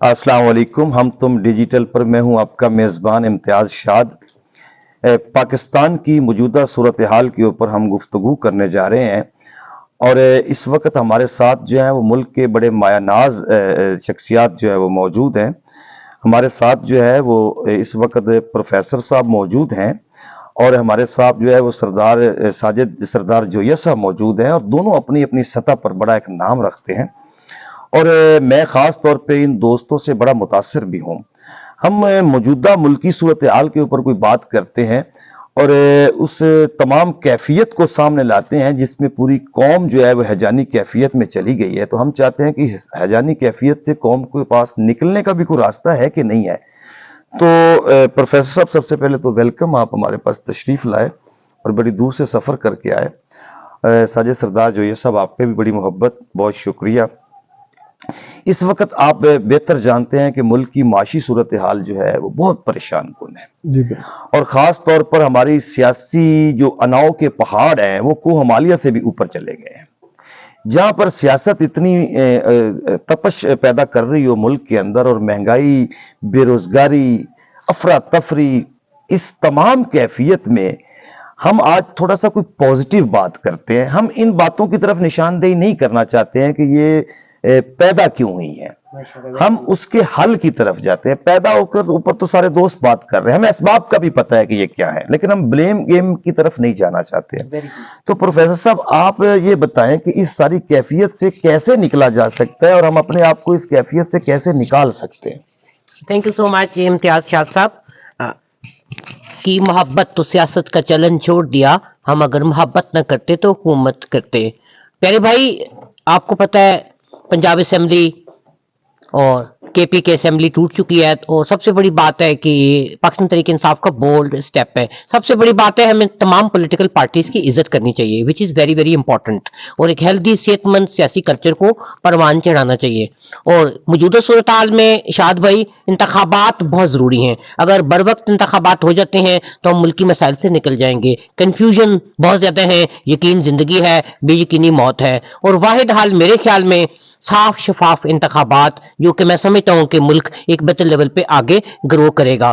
अस्सलाम वालेकुम। हम तुम डिजिटल पर मैं हूं आपका मेज़बान इम्तियाज़ शाद। पाकिस्तान की मौजूदा सूरत हाल के ऊपर हम गुफ्तगू करने जा रहे हैं और इस वक्त हमारे साथ जो है वो मुल्क के बड़े मायानाज शख्सियात जो है वो मौजूद हैं। हमारे साथ जो है वो इस वक्त प्रोफेसर साहब मौजूद हैं और हमारे साथ जो है वो सरदार जोया साहब मौजूद हैं और दोनों अपनी अपनी सतह पर बड़ा एक नाम रखते हैं और मैं ख़ास तौर पे इन दोस्तों से बड़ा मुतासिर भी हूँ। हम मौजूदा मुल्की सूरत हाल के ऊपर कोई बात करते हैं और उस तमाम कैफियत को सामने लाते हैं जिसमें पूरी कौम जो है वो हैजानी कैफियत में चली गई है। तो हम चाहते हैं कि हैजानी कैफियत से कौम के पास निकलने का भी कोई रास्ता है कि नहीं है। तो प्रोफेसर साहब, सबसे पहले तो वेलकम, आप हमारे पास तशरीफ़ लाए और बड़ी दूर से सफ़र करके आए। साजिद सरदार जोया साहब, आपके भी बड़ी मोहब्बत, बहुत शुक्रिया। इस वक्त आप बेहतर जानते हैं कि मुल्क की माशी सूरत हाल जो है वो बहुत परेशान कुन है जी और ख़ास तौर पर हमारी सियासी जो अनाव के पहाड़ हैं वो कोह हिमालय से भी ऊपर चले गए हैं। जहाँ पर सियासत इतनी तपश पैदा कर रही हो मुल्क के अंदर और महंगाई, बेरोजगारी, अफरा तफरी, इस तमाम कैफियत में हम आज थोड़ा सा कोई पॉजिटिव बात करते हैं। हम इन बातों की तरफ निशानदेही नहीं करना चाहते हैं कि ये पैदा क्यों हुई है, हम उसके हल की तरफ जाते हैं। पैदा होकर ऊपर तो सारे दोस्त बात कर रहे हैं, हमें असबाब का भी पता है कि ये क्या है, लेकिन हम ब्लेम गेम की तरफ नहीं जाना चाहते हैं। तो प्रोफेसर साहब, आप ये बताएं कि इस सारी कैफियत से कैसे निकला जा सकता है और हम अपने आप को इस कैफियत से कैसे निकाल सकते हैं। Thank you so much Imtiaz Shah साहब की मोहब्बत तो सियासत का चलन छोड़ दिया। हम अगर मोहब्बत न करते तो हुकूमत करते। प्यारे भाई, आपको पता है पंजाब असेंबली और केपी की असेंबली टूट चुकी है। और सबसे बड़ी बात है कि पाकिस्तान तहरीक इंसाफ का बोल्ड स्टेप है। सबसे बड़ी बात है हमें तमाम पॉलिटिकल पार्टीज की इज्जत करनी चाहिए, which is very very important. और एक हेल्दी सेहतमंद सियासी कल्चर को परवान चढ़ाना चाहिए। और मौजूदा सूरत हाल में शाद भाई, इंतखाबात बहुत ज़रूरी हैं। अगर बर वक्त इंतखाबात हो जाते हैं तो हम मुल्की मसाइल से निकल जाएंगे। कन्फ्यूजन बहुत ज़्यादा है, यकीन ज़िंदगी है, बेयकीनी मौत है। और वाहिद हाल मेरे ख्याल में साफ शफाफ इंतखाबात, जो कि मैं समझता हूँ कि मुल्क एक बेहतर लेवल पे आगे ग्रो करेगा।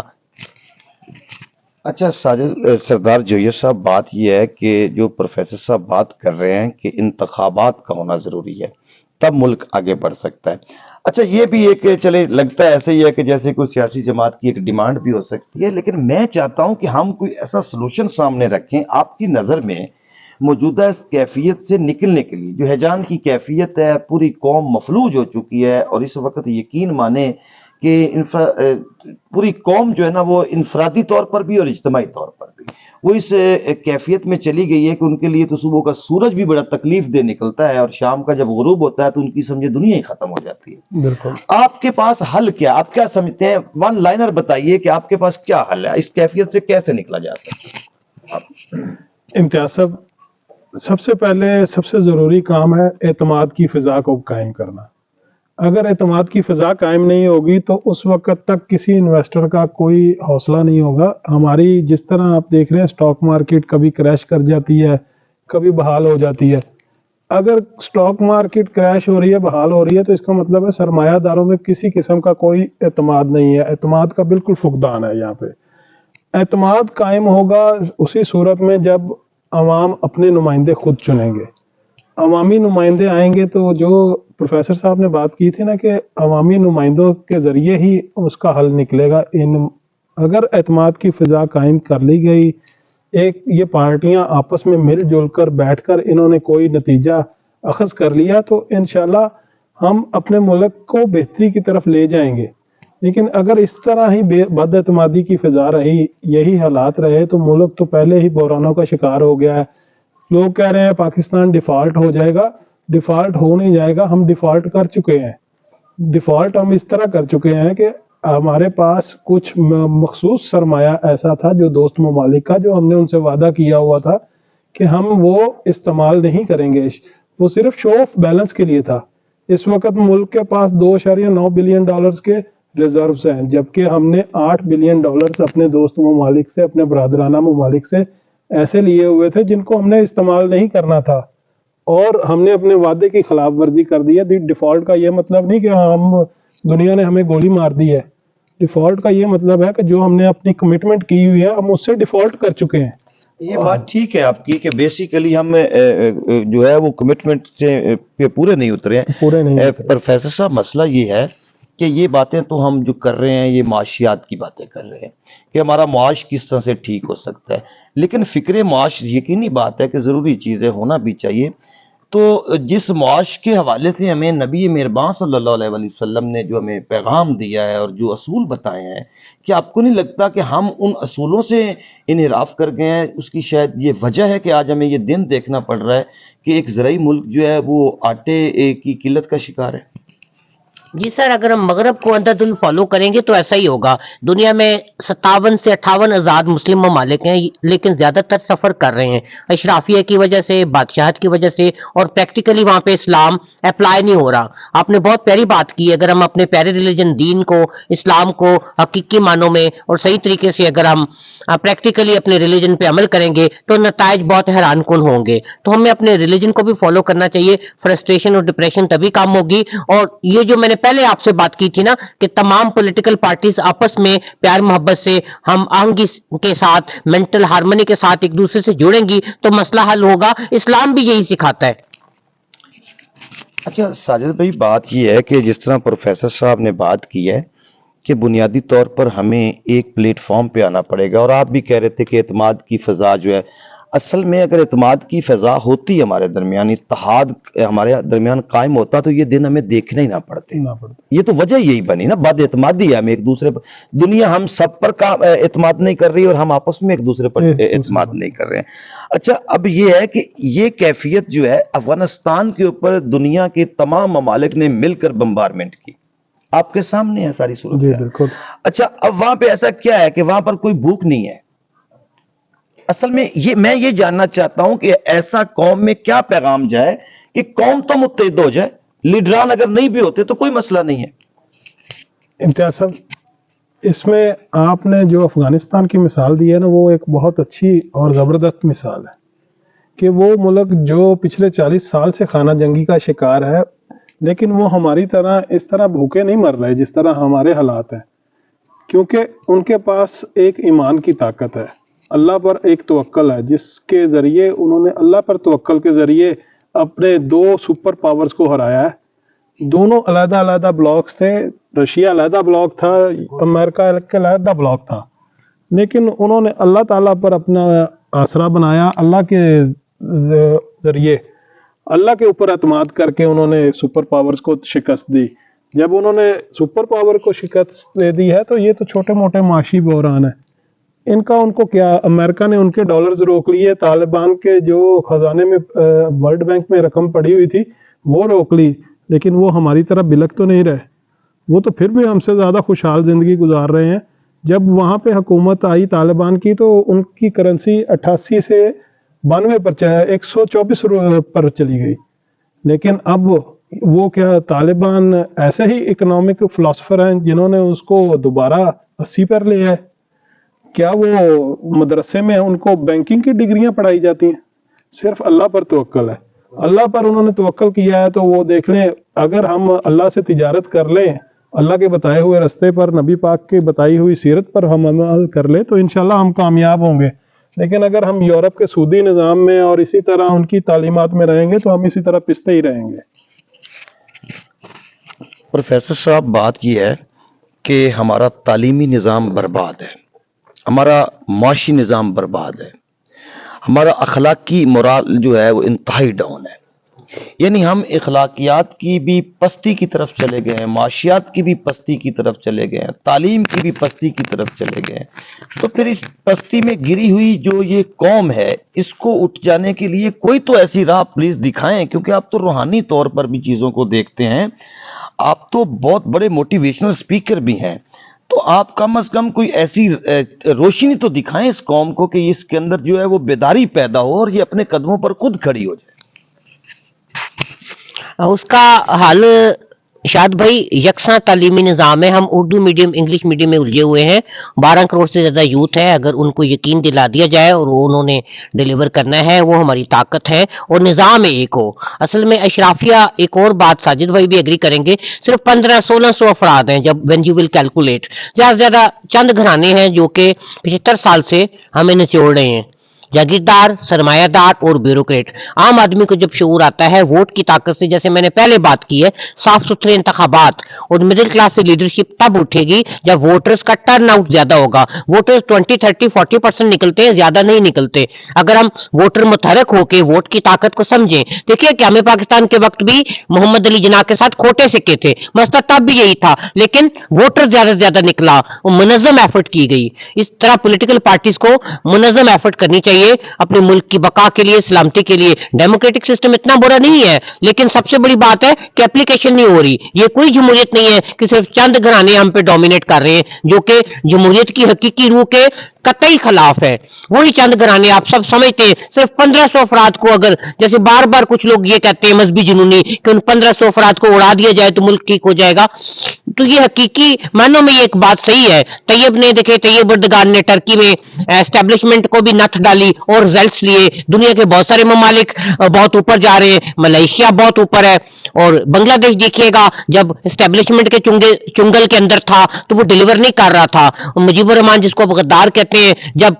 अच्छा साजिद सरदार जोया साहब, बात यह है कि जो प्रोफेसर साहब बात कर रहे हैं कि इंतखाबात का होना जरूरी है, तब मुल्क आगे बढ़ सकता है। अच्छा, ये भी एक चले लगता है ऐसे ही है कि जैसे कोई सियासी जमात की एक डिमांड भी हो सकती है, लेकिन मैं चाहता हूं कि हम कोई ऐसा सलूशन सामने रखें। आपकी नज़र में मौजूदा इस कैफियत से निकलने के लिए, जो हैजान की कैफियत है, पूरी कौम मफलूज हो चुकी है और इस वक्त यकीन माने कि पूरी कौम जो है ना वो इनफरादी तौर पर भी और इज्तमाही तौर पर भी वो इस कैफियत में चली गई है कि उनके लिए तो सुबह का सूरज भी बड़ा तकलीफ दे निकलता है और शाम का जब गुरूब होता है तो उनकी समझे दुनिया ही खत्म हो जाती है। बिल्कुल। आपके पास हल क्या, आप क्या समझते हैं? वन लाइनर बताइए कि आपके पास क्या हल है, इस कैफियत से कैसे निकला जा सकता है। इम्तियाज साहब, सबसे पहले सबसे ज़रूरी काम है एतमाद की फ़िज़ा को कायम करना। अगर एतमाद की फ़िज़ा कायम नहीं होगी तो उस वक़्त तक किसी इन्वेस्टर का कोई हौसला नहीं होगा। हमारी जिस तरह आप देख रहे हैं स्टॉक मार्केट कभी क्रैश कर जाती है, कभी बहाल हो जाती है। अगर स्टॉक मार्केट क्रैश हो रही है, बहाल हो रही है, तो इसका मतलब है सरमायादारों में किसी किस्म का कोई एतमाद नहीं है। एतमाद का बिल्कुल फुकदान है यहाँ पे। एतमाद कायम होगा उसी सूरत में जब अवाम अपने नुमाइंदे खुद चुनेंगे। अवामी नुमाइंदे आएंगे तो जो प्रोफेसर साहब ने बात की थी ना कि अवामी नुमाइंदों के ज़रिए ही उसका हल निकलेगा। अगर एतमाद की फ़िज़ा कायम कर ली गई, एक ये पार्टियां आपस में मिलजुल कर बैठ कर इन्होंने कोई नतीजा अखज़ कर लिया तो इंशाल्लाह हम अपने मुल्क को बेहतरी की तरफ ले जाएंगे। लेकिन अगर इस तरह ही बदएतमादी की फ़िज़ा रही, यही हालात रहे, तो मुल्क तो पहले ही बहरानों का शिकार हो गया है। लोग कह रहे हैं पाकिस्तान डिफ़ॉल्ट हो जाएगा। डिफ़ॉल्ट हो नहीं जाएगा, हम डिफ़ॉल्ट कर चुके हैं। डिफ़ॉल्ट हम इस तरह कर चुके हैं कि हमारे पास कुछ मखसूस सरमाया ऐसा था जो दोस्त ममालिक का, जो हमने उनसे वादा किया हुआ था कि हम वो इस्तेमाल नहीं करेंगे। वो सिर्फ शो ऑफ बैलेंस के लिए था। इस वक्त मुल्क के पास 2.9 बिलियन डॉलर्स के रिजर्व्स हैं, जबकि हमने 8 बिलियन डॉलर्स अपने दोस्त ममालिक से, अपने बरादराना ममालिक से ऐसे लिए हुए थे जिनको हमने इस्तेमाल नहीं करना था और हमने अपने वादे की खिलाफ वर्जी कर दी है। डिफ़ॉल्ट का ये मतलब नहीं कि हम दुनिया ने हमें गोली मार दी है। डिफॉल्ट का ये मतलब है कि जो हमने अपनी कमिटमेंट की हुई है हम उससे डिफॉल्ट कर चुके हैं। ये बात ठीक है आपकी कि बेसिकली हम जो है वो कमिटमेंट से पे पूरे नहीं उतरे हैं। पूरे नहीं उतरे। प्रोफेसर साहब मसला ये है कि ये बातें तो हम जो कर रहे हैं ये माशियात की बातें कर रहे हैं कि हमारा मुआश किस तरह से ठीक हो सकता है, लेकिन फ़िक्र मुआश यकीनी बात है कि ज़रूरी चीज़ें होना भी चाहिए। तो जिस मुआश के हवाले से हमें नबी मेहरबान सल्लल्लाहु अलैहि वसल्लम ने जो हमें पैगाम दिया है और जो असूल बताए हैं, कि आपको नहीं लगता कि हम उन असूलों से इन्हिराफ कर गए हैं? उसकी शायद ये वजह है कि आज हमें ये दिन देखना पड़ रहा है कि एक ज़राई मुल्क जो है वो आटे की किल्लत का शिकार है। जी सर, अगर हम मगरब को अंधाधुंध फॉलो करेंगे तो ऐसा ही होगा। दुनिया में 57 से 58 आज़ाद मुस्लिम ममालिक हैं, लेकिन ज़्यादातर सफ़र कर रहे हैं अशराफिया की वजह से, बादशाहत की वजह से, और प्रैक्टिकली वहाँ पे इस्लाम अप्लाई नहीं हो रहा। आपने बहुत प्यारी बात की। अगर हम अपने प्यारे रिलीजन दीन को, इस्लाम को हकीकी मानों में और सही तरीके से अगर हम प्रैक्टिकली अपने रिलीजन पे अमल करेंगे तो नताइज बहुत हैरान कुन होंगे। तो हमें अपने रिलीजन को भी फॉलो करना चाहिए। फ्रस्ट्रेशन और डिप्रेशन तभी कम होगी। और ये जो मैंने पहले आपसे बात की थी ना कि तमाम पॉलिटिकल पार्टीज आपस में प्यार मोहब्बत से हम आहंगी के साथ, मेंटल हार्मनी के साथ एक दूसरे से जुड़ेंगी तो मसला हल होगा। इस्लाम भी यही सिखाता है। अच्छा साजिद भाई, बात ये है कि जिस तरह प्रोफेसर साहब ने बात की है कि बुनियादी तौर पर हमें एक प्लेटफॉर्म पे आना पड़ेगा, और आप भी कह रहे थे कि एतमाद की फ़ज़ा जो है, असल में अगर एतमाद की फ़ज़ा होती हमारे दरमियान, इत्तेहाद हमारे दरमियान कायम होता तो ये दिन हमें देखने ही ना पड़ते। ये तो वजह यही बनी ना, बद एतमादी है हमें एक दूसरे पर। दुनिया हम सब पर एतमाद नहीं कर रही और हम आपस में एक दूसरे पर एतमाद नहीं कर रहे हैं। अच्छा, अब ये है कि ये कैफियत जो है अफगानिस्तान के ऊपर दुनिया के तमाम ममालिक ने मिलकर बम्बारमेंट की, आपके सामने है सारी सूरत। बिल्कुल। अच्छा, अब वहां पे ऐसा क्या है कि वहां पर कोई भूख नहीं है? असल में मैं ये जानना चाहता हूं कि ऐसा कौम में क्या पैगाम जाए कि कौम तो मुत्तहिद हो जाए, लीडरान अगर नहीं भी होते तो कोई मसला नहीं है। इम्तियाज साहब, इसमें आपने जो अफगानिस्तान की मिसाल दी है ना, वो एक बहुत अच्छी और ज़बरदस्त मिसाल है कि वो मुल्क जो पिछले 40 साल से खाना जंगी का शिकार है, लेकिन वो हमारी तरह इस तरह भूखे नहीं मर रहे जिस तरह हमारे हालात हैं, क्योंकि उनके पास एक ईमान की ताकत है, अल्लाह पर एक तवक्कल है, जिसके ज़रिए उन्होंने अल्लाह पर तवक्कल के ज़रिए अपने 2 सुपर पावर्स को हराया है। दोनों अलग-अलग ब्लॉक्स थे, रशिया अलग ब्लॉक था, अमेरिका अलग ब्लॉक था, लेकिन उन्होंने अल्लाह ताला पर अपना आसरा बनाया, अल्लाह के ज़रिए अल्लाह के ऊपर एतमाद करके उन्होंने सुपर पावर्स को शिकस्त दी। जब उन्होंने सुपर पावर को शिकस्त दे दी है तो ये तो छोटे मोटे माशी बहरान है इनका। उनको क्या, अमेरिका ने उनके डॉलर्स रोक लिए, तालिबान के जो खजाने में वर्ल्ड बैंक में रकम पड़ी हुई थी वो रोक ली, लेकिन वो हमारी तरह बिलक तो नहीं रहे, वो तो फिर भी हमसे ज़्यादा खुशहाल ज़िंदगी गुजार रहे हैं। जब वहाँ पे हुकूमत आई तालिबान की तो उनकी करेंसी 88 से 92 पर 124 पर चली गई, लेकिन अब वो क्या, तालिबान ऐसे ही इकोनॉमिक फिलोसफर हैं जिन्होंने उसको दोबारा 80 पर लिया है? क्या वो मदरसे में उनको बैंकिंग की डिग्रियां पढ़ाई जाती हैं? सिर्फ अल्लाह पर तवक्कल है, अल्लाह पर उन्होंने तवक्कल किया है। तो वो देख लें, अगर हम अल्लाह से तिजारत कर लें, अल्लाह के बताए हुए रास्ते पर, नबी पाक की बताई हुई सीरत पर हम अमल कर लें तो इंशाल्लाह हम कामयाब होंगे। लेकिन अगर हम यूरोप के सूदी निज़ाम में और इसी तरह उनकी तालीमात में रहेंगे तो हम इसी तरह पिसते ही रहेंगे। प्रोफेसर साहब, बात यह है कि हमारा तालीमी निज़ाम बर्बाद है, हमारा माशी निज़ाम बर्बाद है, हमारा अखलाकी मोराल जो है वो इंतहाई डाउन है। यानी हम इखलाकियात की भी पस्ती की तरफ चले गए हैं, माशियात की भी पस्ती की तरफ चले गए हैं, तालीम की भी पस्ती की तरफ चले गए हैं। तो फिर इस पस्ती में गिरी हुई जो ये कौम है, इसको उठ जाने के लिए कोई तो ऐसी राह प्लीज दिखाएं, क्योंकि आप तो रूहानी तौर पर भी चीज़ों को देखते हैं, आप तो बहुत बड़े मोटिवेशनल स्पीकर भी हैं, तो आप कम से कम कोई ऐसी रोशनी तो दिखाएं इस कौम को कि इसके अंदर जो है वो बेदारी पैदा हो और ये अपने कदमों पर खुद खड़ी हो जाए। उसका हल शाद भाई यकसा तालीमी निज़ाम है, हम उर्दू मीडियम इंग्लिश मीडियम में उलझे हुए हैं, 12 करोड़ से ज़्यादा यूथ है, अगर उनको यकीन दिला दिया जाए और वो उन्होंने डिलीवर करना है, वो हमारी ताकत है और निज़ाम है एक हो। असल में अशराफिया, एक और बात साजिद भाई भी एग्री करेंगे, सिर्फ 1500-1600 अफराद हैं जब व्हेन यू विल कैलकुलेट, ज़्यादा से ज़्यादा चंद घराने हैं जो कि 75 साल से हमें निचोड़ रहे हैं, जागीरदार, सरमायादार और ब्यूरोक्रेट। आम आदमी को जब शऊर आता है वोट की ताकत से, जैसे मैंने पहले बात की है, साफ सुथरे इंतखाबात और मिडिल क्लास से लीडरशिप तब उठेगी जब वोटर्स का टर्न आउट ज्यादा होगा। वोटर्स 20-30-40% निकलते हैं, ज्यादा नहीं निकलते। अगर हम वोटर मुतहरक होकर वोट की ताकत को समझें, देखिए कि हमें पाकिस्तान के वक्त भी मोहम्मद अली जिन्ना के साथ खोटे सिक्के थे, मसला तब भी यही था, लेकिन वोटर ज्यादा से ज्यादा निकला और मुनज़्ज़म एफर्ट की गई। इस तरह पॉलिटिकल पार्टीज को मुनज़्ज़म एफर्ट करनी चाहिए अपने मुल्क की बका के लिए, सलामती के लिए। डेमोक्रेटिक सिस्टम इतना बुरा नहीं है, लेकिन सबसे बड़ी बात है कि एप्लीकेशन नहीं हो रही। ये कोई जमहूरियत नहीं है कि सिर्फ चंद घराने हम पे डोमिनेट कर रहे हैं, जो कि जमहूरियत की हकीकी रूह के कतई खिलाफ है। वही चंद घराने, आप सब समझते हैं, सिर्फ 1500 अफराद को, अगर जैसे बार बार कुछ लोग ये कहते हैं मजहबी जुनूनी कि उन 1500 अफराद को उड़ा दिया जाए तो मुल्क ठीक हो जाएगा, तो ये हकीकी मानों में ये एक बात सही है। तैयब ने, देखे तैयब अर्दगान ने टर्की में एस्टेब्लिशमेंट को भी नथ डाली और रिजल्ट्स लिए। दुनिया के बहुत सारे ममालिक बहुत ऊपर जा रहे हैं, मलेशिया बहुत ऊपर है, और बांग्लादेश देखिएगा जब एस्टेब्लिशमेंट के चुंगल के अंदर था तो वो डिलीवर नहीं कर रहा था। मुजीबुर रहमान, जिसको अब गद्दार कहते हैं, जब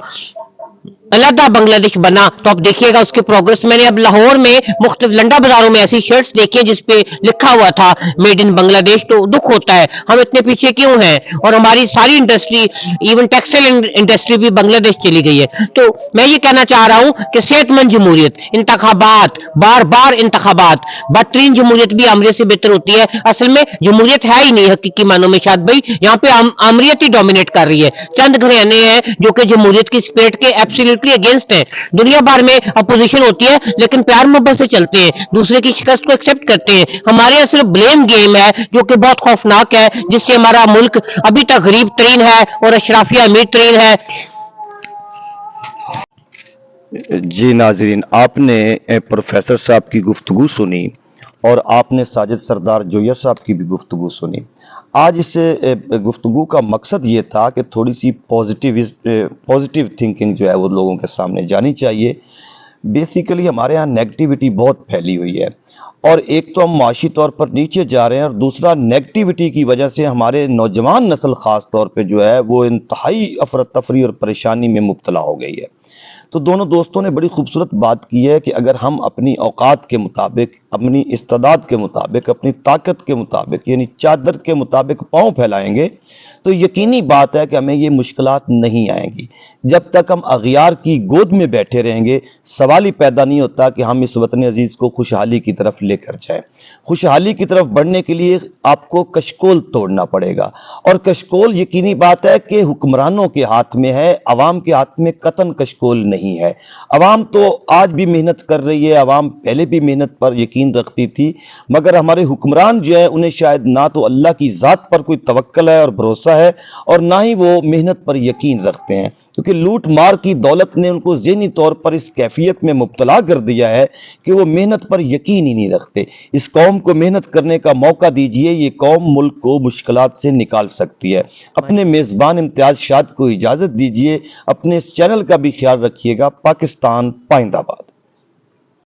अलहदा बांग्लादेश बना तो अब देखिएगा उसके प्रोग्रेस। मैंने अब लाहौर में मुख्तलिफ लंडा बाजारों में ऐसी शर्ट्स देखी है जिसपे लिखा हुआ था मेड इन बांग्लादेश, तो दुख होता है हम इतने पीछे क्यों हैं, और हमारी सारी इंडस्ट्री, इवन टेक्सटाइल इंडस्ट्री भी बांग्लादेश चली गई है। तो मैं ये कहना चाह रहा हूं कि सेहतमंद जमहूरियत, इंतखाबात, बार बार इंतखाबात, बदतरीन जमहूरियत भी आमरीत से बेहतर होती है। असल में जमहूरियत है ही नहीं हकीकी मानों में शाद भाई, यहाँ पे आमरीत ही डोमिनेट कर रही है। चंद घराने हैं जो कि जमहूरियत की स्पिरिट के एब्सोल्युटली अगेंस्ट है। दुनिया भर में अपोजिशन होती है लेकिन प्यार मोहब्बत से चलते हैं, दूसरे की शिकस्त को एक्सेप्ट करते हैं। हमारे यहाँ सिर्फ ब्लेम गेम है जो कि बहुत खौफनाक है, जिससे हमारा मुल्क अभी तक गरीब तरीन है और अशराफिया अमीर तरीन है। जी नाजरीन, आपने प्रोफेसर साहब की गुफ्तगू सुनी और आपने साजिद सरदार जोया साहब की भी गुफ्तगू सुनी। आज इस गुफ्तगू का मकसद ये था कि थोड़ी सी पॉजिटिव थिंकिंग जो है वो लोगों के सामने जानी चाहिए। बेसिकली हमारे यहाँ नेगेटिविटी बहुत फैली हुई है, और एक तो हम माशी तौर पर नीचे जा रहे हैं, और दूसरा नेगेटिविटी की वजह से हमारे नौजवान नस्ल ख़ास तौर पे जो है वो इंतहाई अफरा तफरी और परेशानी में मुब्तला हो गई है। तो दोनों दोस्तों ने बड़ी खूबसूरत बात की है कि अगर हम अपनी औकात के मुताबिक, अपनी इस्तेदाद के मुताबिक, अपनी ताकत के मुताबिक, यानी चादर के मुताबिक पाँव फैलाएंगे तो यकीनी बात है कि हमें ये मुश्किलात नहीं आएंगी। जब तक हम अगियार की गोद में बैठे रहेंगे, सवाल ही पैदा नहीं होता कि हम इस वतन अजीज़ को खुशहाली की तरफ लेकर जाएं। खुशहाली की तरफ बढ़ने के लिए आपको कशकोल तोड़ना पड़ेगा, और कशकोल यकीनी बात है कि हुक्मरानों के हाथ में है, अवाम के हाथ में कतन कशकोल नहीं है। अवाम तो आज भी मेहनत कर रही है, अवाम पहले भी मेहनत पर यकीन रखती थी, मगर हमारे हुक्मरान जो है उन्हें शायद ना तो अल्लाह की ज़ात पर कोई तवक्कल है और भरोसा है, और ना ही वो मेहनत पर यकीन रखते हैं, क्योंकि लूट मार की दौलत ने उनको ज़हनी तौर पर इस कैफियत में मुब्तला कर दिया है कि वो मेहनत पर यकीन ही नहीं रखते। इस कौम को मेहनत करने का मौका दीजिए, ये कौम मुल्क को मुश्किलात से निकाल सकती है। अपने मेज़बान इम्तियाज़ शाद को इजाज़त दीजिए, अपने इस चैनल का भी ख्याल रखिएगा। पाकिस्तान पाइंदाबाद।